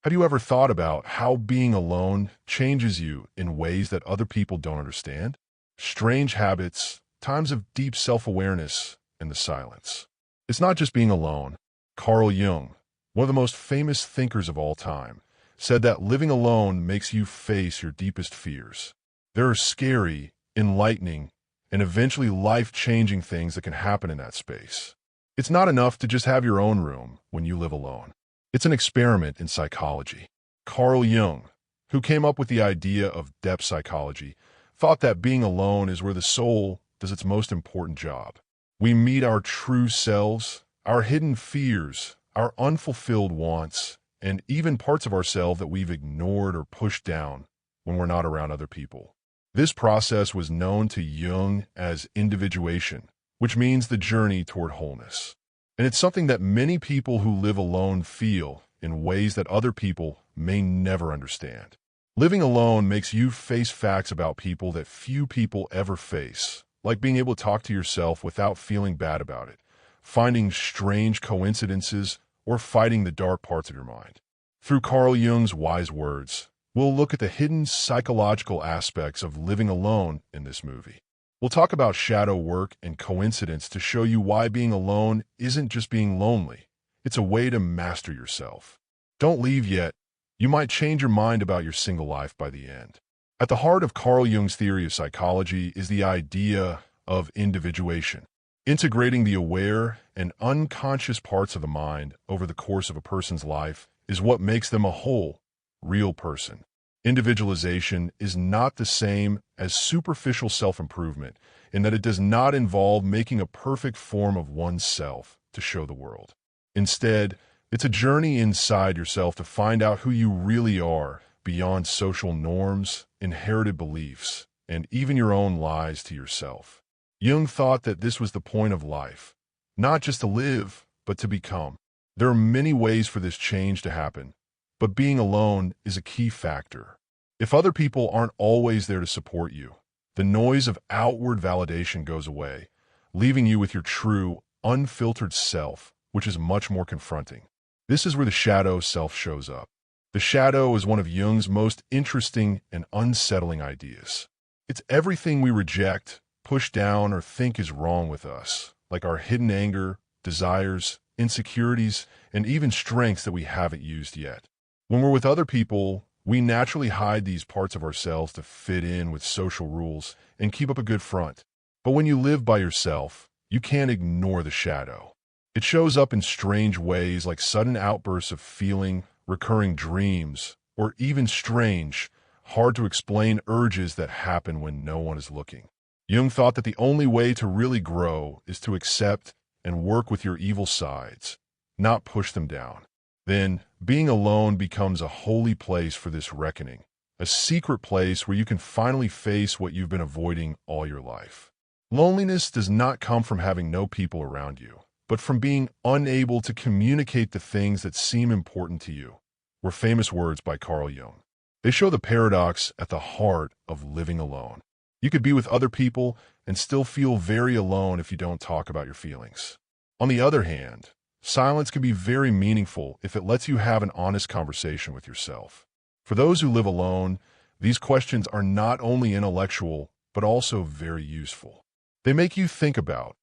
Have you ever thought about how being alone changes you in ways that other people don't understand? Strange habits, times of deep self-awareness, and the silence. It's not just being alone. Carl Jung, one of the most famous thinkers of all time, said that living alone makes you face your deepest fears. There are scary, enlightening, and eventually life-changing things that can happen in that space. It's not enough to just have your own room when you live alone. It's an experiment in psychology. Carl Jung, who came up with the idea of depth psychology, thought that being alone is where the soul does its most important job. We meet our true selves, our hidden fears, our unfulfilled wants, and even parts of ourselves that we've ignored or pushed down when we're not around other people. This process was known to Jung as individuation, which means the journey toward wholeness. And it's something that many people who live alone feel in ways that other people may never understand. Living alone makes you face facts about people that few people ever face, like being able to talk to yourself without feeling bad about it, finding strange coincidences, or fighting the dark parts of your mind. Through Carl Jung's wise words, we'll look at the hidden psychological aspects of living alone in this movie. We'll talk about shadow work and coincidence to show you why being alone isn't just being lonely. It's a way to master yourself. Don't leave yet. You might change your mind about your single life by the end. At the heart of Carl Jung's theory of psychology is the idea of individuation. Integrating the aware and unconscious parts of the mind over the course of a person's life is what makes them a whole, real person. Individualization is not the same as superficial self-improvement in that it does not involve making a perfect form of oneself to show the world. Instead, it's a journey inside yourself to find out who you really are beyond social norms, inherited beliefs, and even your own lies to yourself. Jung thought that this was the point of life, not just to live, but to become. There are many ways for this change to happen, but being alone is a key factor. If other people aren't always there to support you, the noise of outward validation goes away, leaving you with your true, unfiltered self, which is much more confronting. This is where the shadow self shows up. The shadow is one of Jung's most interesting and unsettling ideas. It's everything we reject, push down, or think is wrong with us, like our hidden anger, desires, insecurities, and even strengths that we haven't used yet. When we're with other people, we naturally hide these parts of ourselves to fit in with social rules and keep up a good front. But when you live by yourself, you can't ignore the shadow. It shows up in strange ways like sudden outbursts of feeling, recurring dreams, or even strange, hard-to-explain urges that happen when no one is looking. Jung thought that the only way to really grow is to accept and work with your evil sides, not push them down. Then, being alone becomes a holy place for this reckoning, a secret place where you can finally face what you've been avoiding all your life. Loneliness does not come from having no people around you, but from being unable to communicate the things that seem important to you, were famous words by Carl Jung. They show the paradox at the heart of living alone. You could be with other people and still feel very alone if you don't talk about your feelings. On the other hand, silence can be very meaningful if it lets you have an honest conversation with yourself. For those who live alone, these questions are not only intellectual, but also very useful. They make you think about,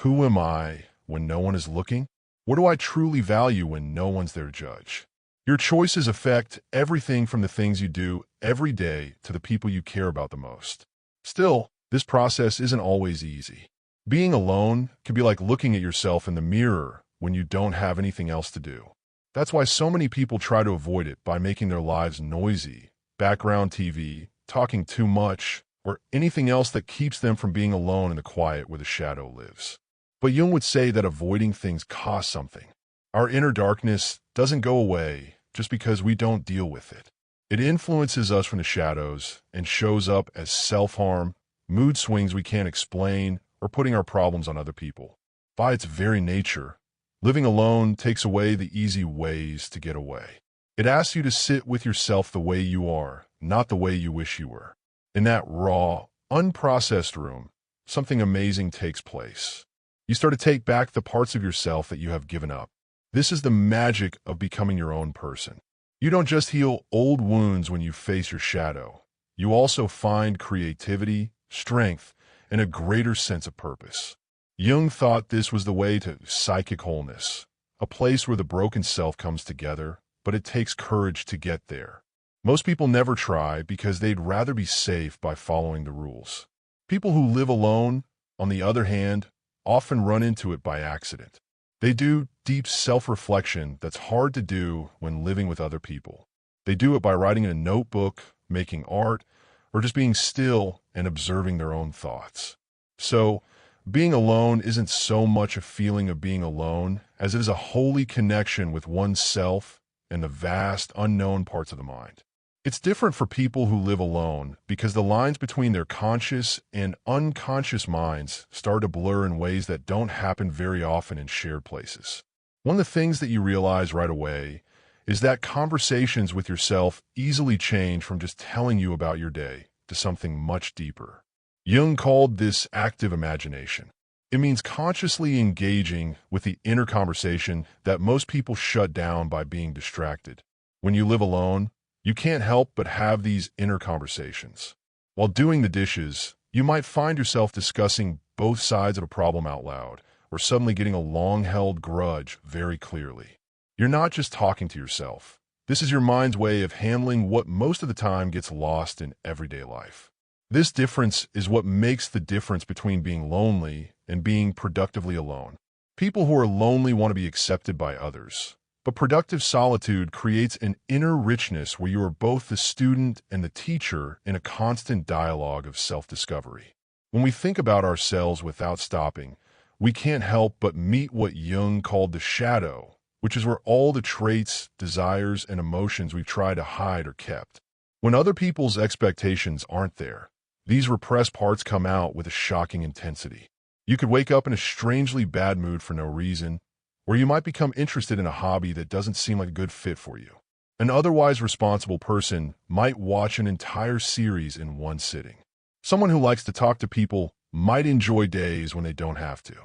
who am I when no one is looking? What do I truly value when no one's there to judge? Your choices affect everything from the things you do every day to the people you care about the most. Still, this process isn't always easy. Being alone can be like looking at yourself in the mirror when you don't have anything else to do. That's why so many people try to avoid it by making their lives noisy, background TV, talking too much, or anything else that keeps them from being alone in the quiet where the shadow lives. But Jung would say that avoiding things costs something. Our inner darkness doesn't go away just because we don't deal with it. It influences us from the shadows and shows up as self-harm, mood swings we can't explain, or putting our problems on other people. By its very nature, living alone takes away the easy ways to get away. It asks you to sit with yourself the way you are, not the way you wish you were. In that raw, unprocessed room, something amazing takes place. You start to take back the parts of yourself that you have given up. This is the magic of becoming your own person. You don't just heal old wounds when you face your shadow. You also find creativity, strength, and a greater sense of purpose. Jung thought this was the way to psychic wholeness, a place where the broken self comes together, but it takes courage to get there. Most people never try because they'd rather be safe by following the rules. People who live alone, on the other hand, often run into it by accident. They do deep self-reflection that's hard to do when living with other people. They do it by writing in a notebook, making art, or just being still and observing their own thoughts. So, being alone isn't so much a feeling of being alone as it is a holy connection with oneself and the vast, unknown parts of the mind. It's different for people who live alone because the lines between their conscious and unconscious minds start to blur in ways that don't happen very often in shared places. One of the things that you realize right away is that conversations with yourself easily change from just telling you about your day to something much deeper. Jung called this active imagination. It means consciously engaging with the inner conversation that most people shut down by being distracted. When you live alone, you can't help but have these inner conversations. While doing the dishes, you might find yourself discussing both sides of a problem out loud, or suddenly getting a long-held grudge very clearly. You're not just talking to yourself. This is your mind's way of handling what most of the time gets lost in everyday life. This difference is what makes the difference between being lonely and being productively alone. People who are lonely want to be accepted by others. But productive solitude creates an inner richness where you are both the student and the teacher in a constant dialogue of self-discovery. When we think about ourselves without stopping, we can't help but meet what Jung called the shadow, which is where all the traits, desires, and emotions we've tried to hide are kept. When other people's expectations aren't there, these repressed parts come out with a shocking intensity. You could wake up in a strangely bad mood for no reason, or you might become interested in a hobby that doesn't seem like a good fit for you. An otherwise responsible person might watch an entire series in one sitting. Someone who likes to talk to people might enjoy days when they don't have to.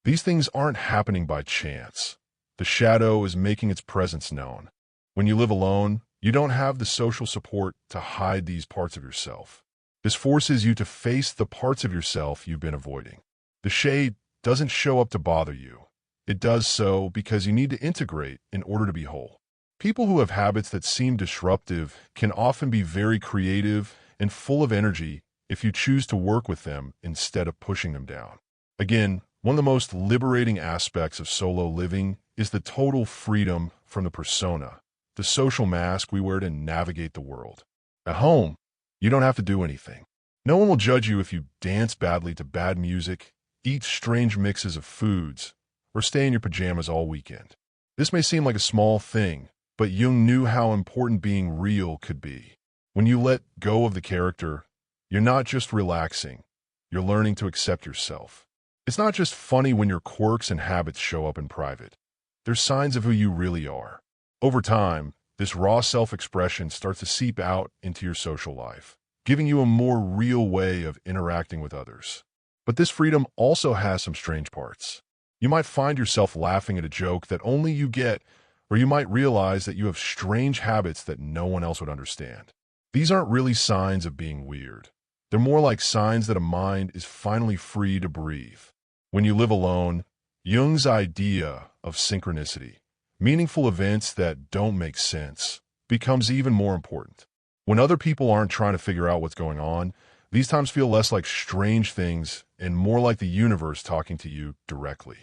These things aren't happening by chance. The shadow is making its presence known. When you live alone, you don't have the social support to hide these parts of yourself. This forces you to face the parts of yourself you've been avoiding. The shade doesn't show up to bother you. It does so because you need to integrate in order to be whole. People who have habits that seem disruptive can often be very creative and full of energy if you choose to work with them instead of pushing them down. Again, one of the most liberating aspects of solo living is the total freedom from the persona, the social mask we wear to navigate the world. At home, you don't have to do anything. No one will judge you if you dance badly to bad music, eat strange mixes of foods, or stay in your pajamas all weekend. This may seem like a small thing, but Jung knew how important being real could be. When you let go of the character, you're not just relaxing, you're learning to accept yourself. It's not just funny when your quirks and habits show up in private. They're signs of who you really are. Over time, this raw self-expression starts to seep out into your social life, giving you a more real way of interacting with others. But this freedom also has some strange parts. You might find yourself laughing at a joke that only you get, or you might realize that you have strange habits that no one else would understand. These aren't really signs of being weird. They're more like signs that a mind is finally free to breathe. When you live alone, Jung's idea of synchronicity, meaningful events that don't make sense, becomes even more important. When other people aren't trying to figure out what's going on, these times feel less like strange things and more like the universe talking to you directly.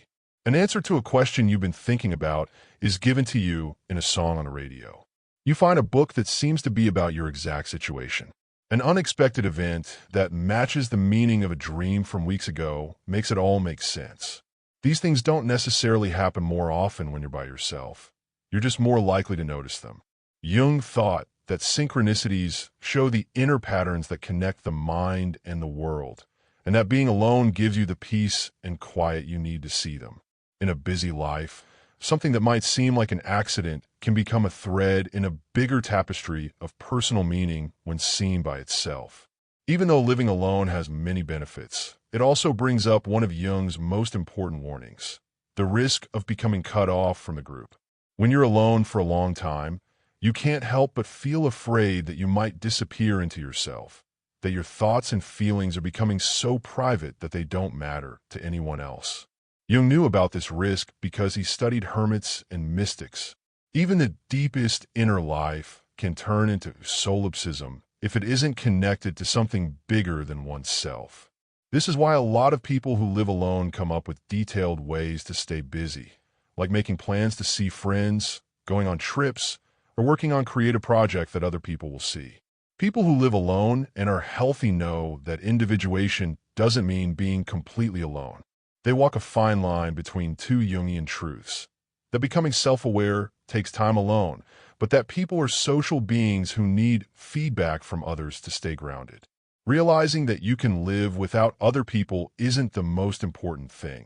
An answer to a question you've been thinking about is given to you in a song on the radio. You find a book that seems to be about your exact situation. An unexpected event that matches the meaning of a dream from weeks ago makes it all make sense. These things don't necessarily happen more often when you're by yourself. You're just more likely to notice them. Jung thought that synchronicities show the inner patterns that connect the mind and the world, and that being alone gives you the peace and quiet you need to see them. In a busy life, something that might seem like an accident can become a thread in a bigger tapestry of personal meaning when seen by itself. Even though living alone has many benefits, it also brings up one of Jung's most important warnings: the risk of becoming cut off from the group. When you're alone for a long time, you can't help but feel afraid that you might disappear into yourself, that your thoughts and feelings are becoming so private that they don't matter to anyone else. Jung knew about this risk because he studied hermits and mystics. Even the deepest inner life can turn into solipsism if it isn't connected to something bigger than oneself. This is why a lot of people who live alone come up with detailed ways to stay busy, like making plans to see friends, going on trips, or working on creative projects that other people will see. People who live alone and are healthy know that individuation doesn't mean being completely alone. They walk a fine line between two Jungian truths: that becoming self-aware takes time alone, but that people are social beings who need feedback from others to stay grounded. Realizing that you can live without other people isn't the most important thing.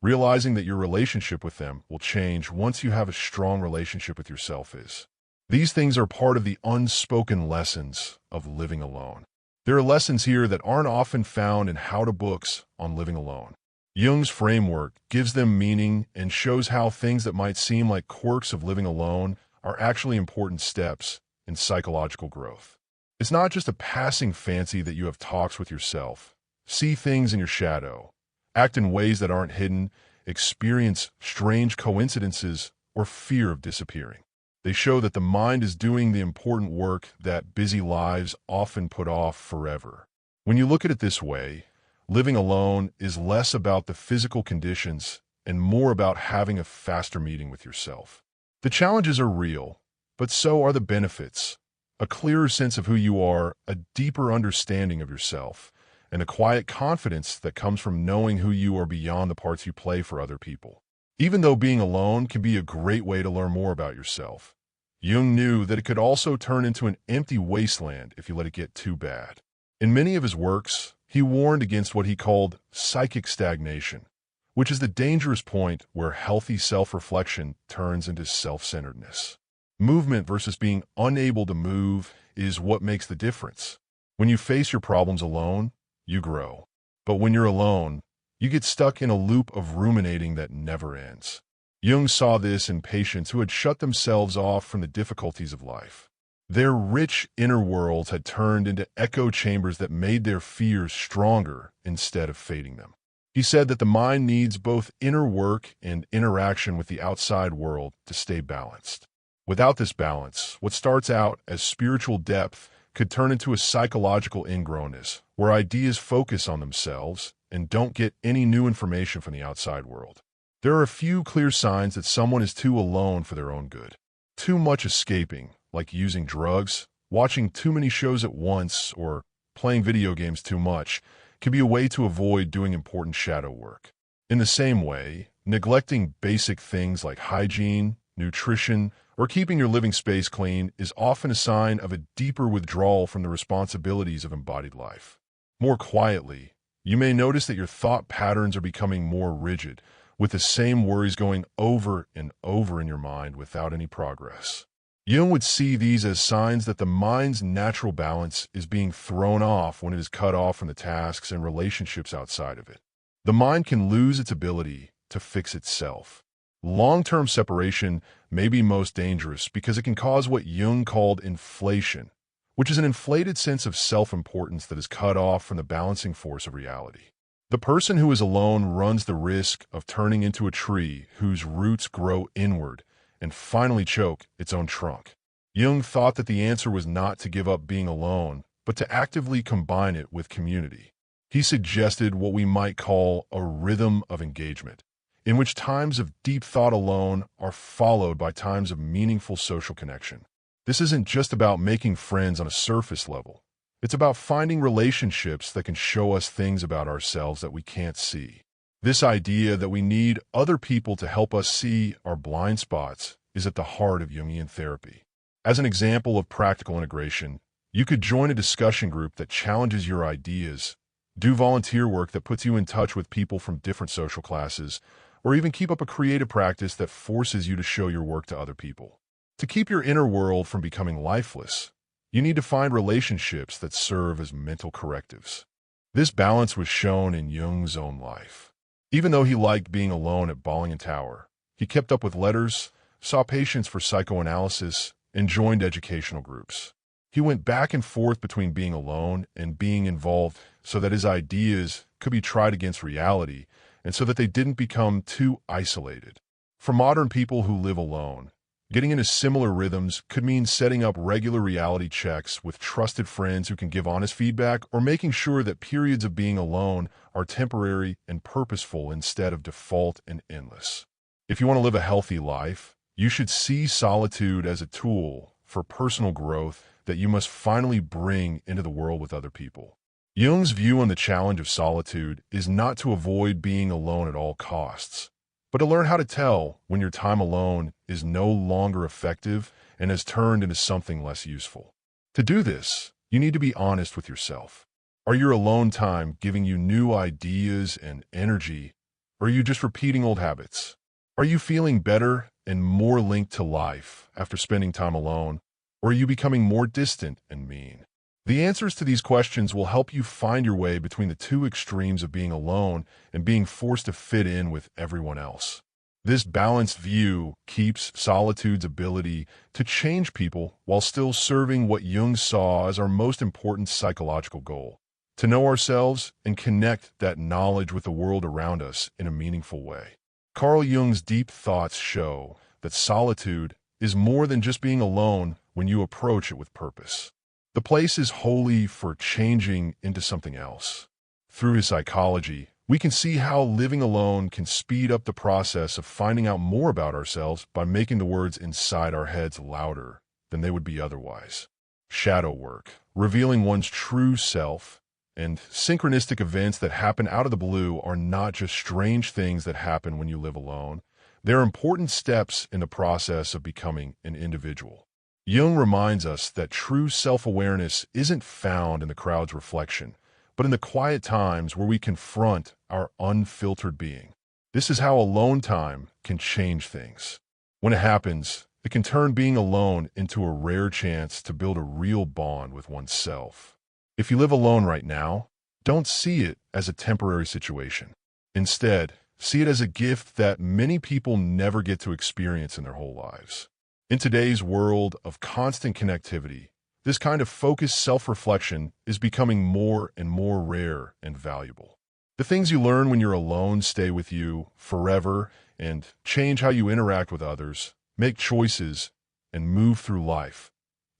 Realizing that your relationship with them will change once you have a strong relationship with yourself is. These things are part of the unspoken lessons of living alone. There are lessons here that aren't often found in how-to books on living alone. Jung's framework gives them meaning and shows how things that might seem like quirks of living alone are actually important steps in psychological growth. It's not just a passing fancy that you have talks with yourself, see things in your shadow, act in ways that aren't hidden, experience strange coincidences, or fear of disappearing. They show that the mind is doing the important work that busy lives often put off forever. When you look at it this way, living alone is less about the physical conditions and more about having a faster meeting with yourself. The challenges are real, but so are the benefits. A clearer sense of who you are, a deeper understanding of yourself, and a quiet confidence that comes from knowing who you are beyond the parts you play for other people. Even though being alone can be a great way to learn more about yourself, Jung knew that it could also turn into an empty wasteland if you let it get too bad. In many of his works, he warned against what he called psychic stagnation, which is the dangerous point where healthy self-reflection turns into self-centeredness. Movement versus being unable to move is what makes the difference. When you face your problems alone, you grow. But when you're alone, you get stuck in a loop of ruminating that never ends. Jung saw this in patients who had shut themselves off from the difficulties of life. Their rich inner worlds had turned into echo chambers that made their fears stronger instead of fading them. He said that the mind needs both inner work and interaction with the outside world to stay balanced. Without this balance, what starts out as spiritual depth could turn into a psychological ingrownness, where ideas focus on themselves and don't get any new information from the outside world. There are a few clear signs that someone is too alone for their own good. Too much escaping, like using drugs, watching too many shows at once, or playing video games too much, can be a way to avoid doing important shadow work. In the same way, neglecting basic things like hygiene, nutrition, or keeping your living space clean is often a sign of a deeper withdrawal from the responsibilities of embodied life. More quietly, you may notice that your thought patterns are becoming more rigid, with the same worries going over and over in your mind without any progress. Jung would see these as signs that the mind's natural balance is being thrown off when it is cut off from the tasks and relationships outside of it. The mind can lose its ability to fix itself. Long-term separation may be most dangerous because it can cause what Jung called inflation, which is an inflated sense of self-importance that is cut off from the balancing force of reality. The person who is alone runs the risk of turning into a tree whose roots grow inward and finally choke its own trunk. Jung thought that the answer was not to give up being alone, but to actively combine it with community. He suggested what we might call a rhythm of engagement, in which times of deep thought alone are followed by times of meaningful social connection. This isn't just about making friends on a surface level. It's about finding relationships that can show us things about ourselves that we can't see. This idea that we need other people to help us see our blind spots is at the heart of Jungian therapy. As an example of practical integration, you could join a discussion group that challenges your ideas, do volunteer work that puts you in touch with people from different social classes, or even keep up a creative practice that forces you to show your work to other people. To keep your inner world from becoming lifeless, you need to find relationships that serve as mental correctives. This balance was shown in Jung's own life. Even though he liked being alone at Ballingen Tower, he kept up with letters, saw patients for psychoanalysis, and joined educational groups. He went back and forth between being alone and being involved so that his ideas could be tried against reality and so that they didn't become too isolated. For modern people who live alone, getting into similar rhythms could mean setting up regular reality checks with trusted friends who can give honest feedback, or making sure that periods of being alone are temporary and purposeful instead of default and endless. If you want to live a healthy life, you should see solitude as a tool for personal growth that you must finally bring into the world with other people. Jung's view on the challenge of solitude is not to avoid being alone at all costs, but to learn how to tell when your time alone is no longer effective and has turned into something less useful. To do this, you need to be honest with yourself. Are your alone time giving you new ideas and energy, or are you just repeating old habits? Are you feeling better and more linked to life after spending time alone, or are you becoming more distant and mean? The answers to these questions will help you find your way between the two extremes of being alone and being forced to fit in with everyone else. This balanced view keeps solitude's ability to change people while still serving what Jung saw as our most important psychological goal: to know ourselves and connect that knowledge with the world around us in a meaningful way. Carl Jung's deep thoughts show that solitude is more than just being alone when you approach it with purpose. The place is wholly for changing into something else. Through his psychology, we can see how living alone can speed up the process of finding out more about ourselves by making the words inside our heads louder than they would be otherwise. Shadow work, revealing one's true self, and synchronistic events that happen out of the blue are not just strange things that happen when you live alone. They're important steps in the process of becoming an individual. Jung reminds us that true self-awareness isn't found in the crowd's reflection, but in the quiet times where we confront our unfiltered being. This is how alone time can change things. When it happens, it can turn being alone into a rare chance to build a real bond with oneself. If you live alone right now, don't see it as a temporary situation. Instead, see it as a gift that many people never get to experience in their whole lives. In today's world of constant connectivity, this kind of focused self-reflection is becoming more and more rare and valuable. The things you learn when you're alone stay with you forever and change how you interact with others, make choices, and move through life,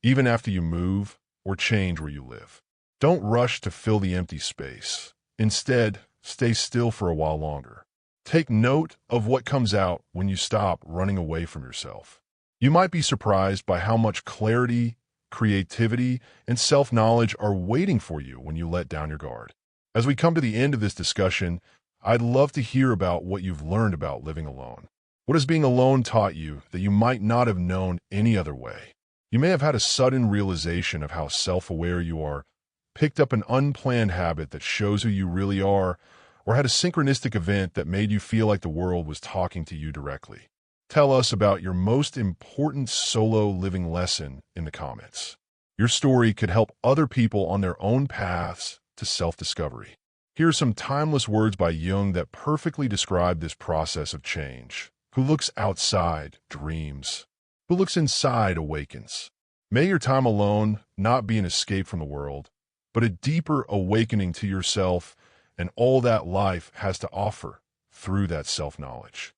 even after you move or change where you live. Don't rush to fill the empty space. Instead, stay still for a while longer. Take note of what comes out when you stop running away from yourself. You might be surprised by how much clarity, creativity, and self-knowledge are waiting for you when you let down your guard. As we come to the end of this discussion, I'd love to hear about what you've learned about living alone. What has being alone taught you that you might not have known any other way? You may have had a sudden realization of how self-aware you are, picked up an unplanned habit that shows who you really are, or had a synchronistic event that made you feel like the world was talking to you directly. Tell us about your most important solo living lesson in the comments. Your story could help other people on their own paths to self-discovery. Here are some timeless words by Jung that perfectly describe this process of change. Who looks outside dreams. Who looks inside awakens. May your time alone not be an escape from the world, but a deeper awakening to yourself and all that life has to offer through that self-knowledge.